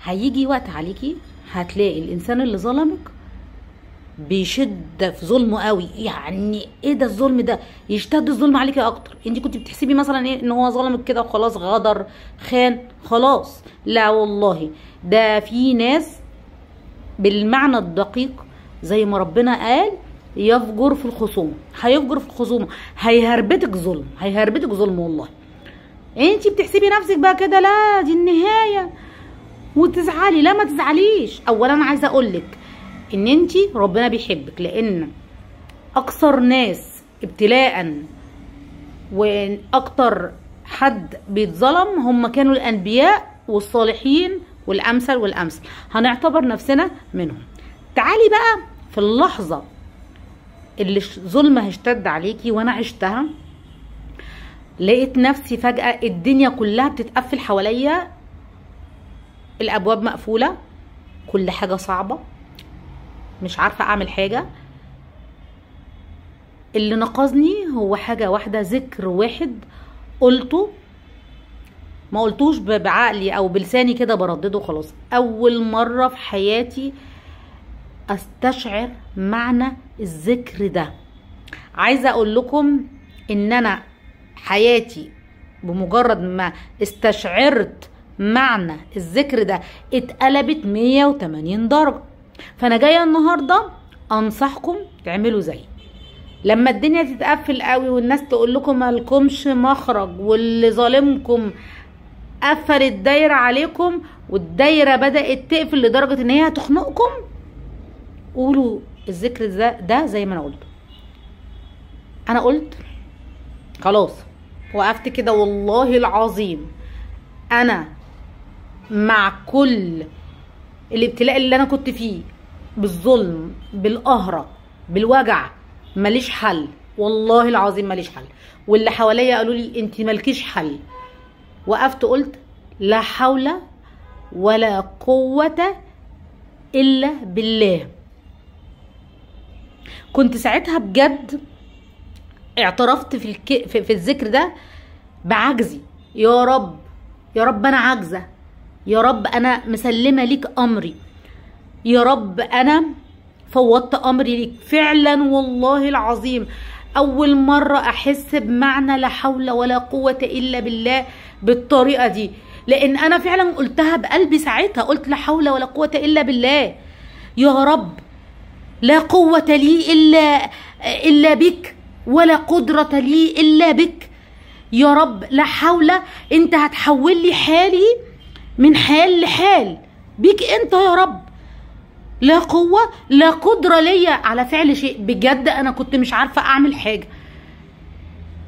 هيجي وقت عليكي هتلاقي الانسان اللي ظلمك بيشد في ظلمه قوي. يعني ايه ده الظلم ده؟ يشتد الظلم عليكي اكتر. انت كنت بتحسبي مثلا ايه ان هو ظلمك كده وخلاص، غدر، خان، خلاص. لا والله، ده في ناس بالمعنى الدقيق زي ما ربنا قال يفجر في الخصومه، هيفجر في الخصومه، هيهربتك ظلم، هيهربتك ظلم. والله انت بتحسبي نفسك بقى كده، لا دي النهايه وتزعلي. لا ما تزعليش. اولا عايزه اقولك ان انت ربنا بيحبك، لان اكثر ناس ابتلاء واكتر حد بيتظلم هم كانوا الانبياء والصالحين والامثل والامثل، هنعتبر نفسنا منهم. تعالي بقى في اللحظه اللي ظلم هيشتد عليكي، وانا عشتها، لقيت نفسي فجأة الدنيا كلها بتتقفل حواليا، الابواب مقفولة، كل حاجة صعبة، مش عارفة اعمل حاجة. اللي نقذني هو حاجة واحدة، ذكر واحد قلته، ما قلتوش بعقلي او بلساني كده بردده خلاص. اول مرة في حياتي استشعر معنى الذكر ده. عايزة اقول لكم ان انا حياتي بمجرد ما استشعرت معنى الذكر ده اتقلبت 180 درجة. فانا جاية النهاردة انصحكم تعملوا زي لما الدنيا تتقفل قوي والناس تقول لكم مالكمش مخرج، واللي ظالمكم قفل الدايرة عليكم والدايرة بدأت تقفل لدرجة ان هي هتخنقكم، قولوا الذكر ده زي ما انا قلت. انا قلت خلاص، وقفت كده. والله العظيم انا مع كل الابتلاء اللي انا كنت فيه، بالظلم، بالقهرة، بالوجع، ماليش حل. والله العظيم ماليش حل. واللي حواليا قالوا لي انت مالكيش حل. وقفت قلت لا حول ولا قوة الا بالله. كنت ساعتها بجد اعترفت في الذكر ده بعجزي. يا رب، يا رب انا عاجزه، يا رب انا مسلمه ليك امري، يا رب انا فوضت امري ليك. فعلا والله العظيم اول مره احس بمعنى لا حول ولا قوه الا بالله بالطريقه دي، لان انا فعلا قلتها بقلبي ساعتها. قلت لا حول ولا قوه الا بالله، يا رب لا قوه لي الا بك، ولا قدره لي الا بك. يا رب لا حول، انت هتحول لي حالي من حال لحال بيك انت يا رب. لا قوة لا قدرة ليا على فعل شيء. بجد انا كنت مش عارفة اعمل حاجة،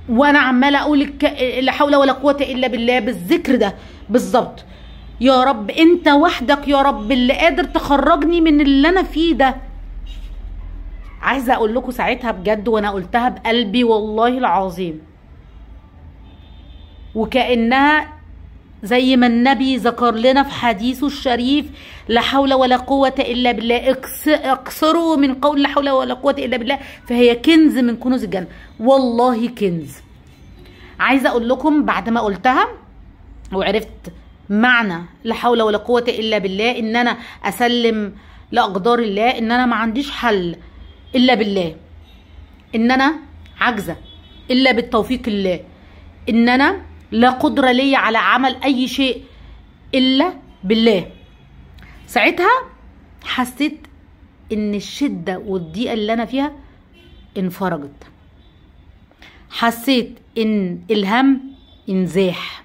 وانا عمالة اقول لا حول ولا قوة الا بالله بالذكر ده بالظبط. يا رب انت وحدك يا رب اللي قادر تخرجني من اللي انا فيه ده. عايزة اقول لكم ساعتها بجد وانا قلتها بقلبي والله العظيم، وكأنها زي ما النبي ذكر لنا في حديثه الشريف لا حول ولا قوة إلا بالله، اقصروا من قول لا حول ولا قوة إلا بالله فهي كنز من كنوز الجنة. والله كنز. عايزة أقول لكم بعد ما قلتها وعرفت معنى لا حول ولا قوة إلا بالله، إن أنا أسلم لأقدار الله، إن أنا ما عنديش حل إلا بالله، إن أنا عاجزة إلا بالتوفيق الله، إن أنا لا قدرة لي على عمل أي شيء إلا بالله. ساعتها حسيت إن الشدة والضيقة اللي أنا فيها انفرجت، حسيت إن الهم انزاح،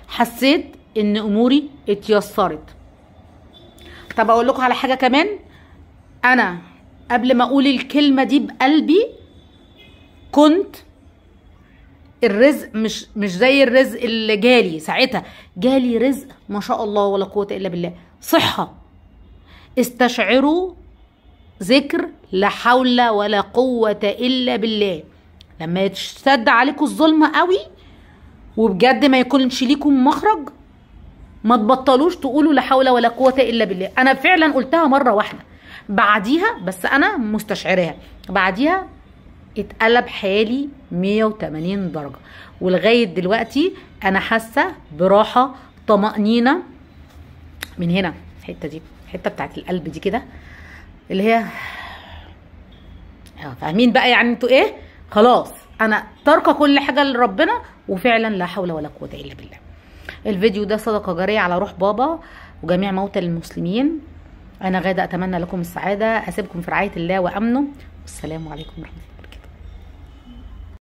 حسيت إن أموري اتيسرت. طب أقول لكم على حاجة كمان، أنا قبل ما أقول الكلمة دي بقلبي كنت الرزق مش زي الرزق اللي جالي ساعتها. جالي رزق ما شاء الله ولا قوة إلا بالله، صحة. استشعروا ذكر لا حول ولا قوة إلا بالله لما يتشتد عليكم الظلم قوي وبجد ما يكونش ليكم مخرج، ما تبطلوش تقولوا لا حول ولا قوة إلا بالله. أنا فعلا قلتها مرة واحدة، بعديها بس أنا مستشعرها، بعديها اتقلب حالي 180 درجة. ولغاية دلوقتي أنا حاسة براحة، طمأنينة، من هنا الحته دي، الحته بتاعت القلب دي كده، اللي هي فاهمين بقى يعني انتوا ايه. خلاص انا تاركه كل حاجه لربنا، وفعلا لا حول ولا قوه الا بالله. الفيديو ده صدقه جاريه على روح بابا وجميع موتى المسلمين. انا غاده اتمنى لكم السعاده، اسيبكم في رعايه الله وامنه، والسلام عليكم ورحمه الله.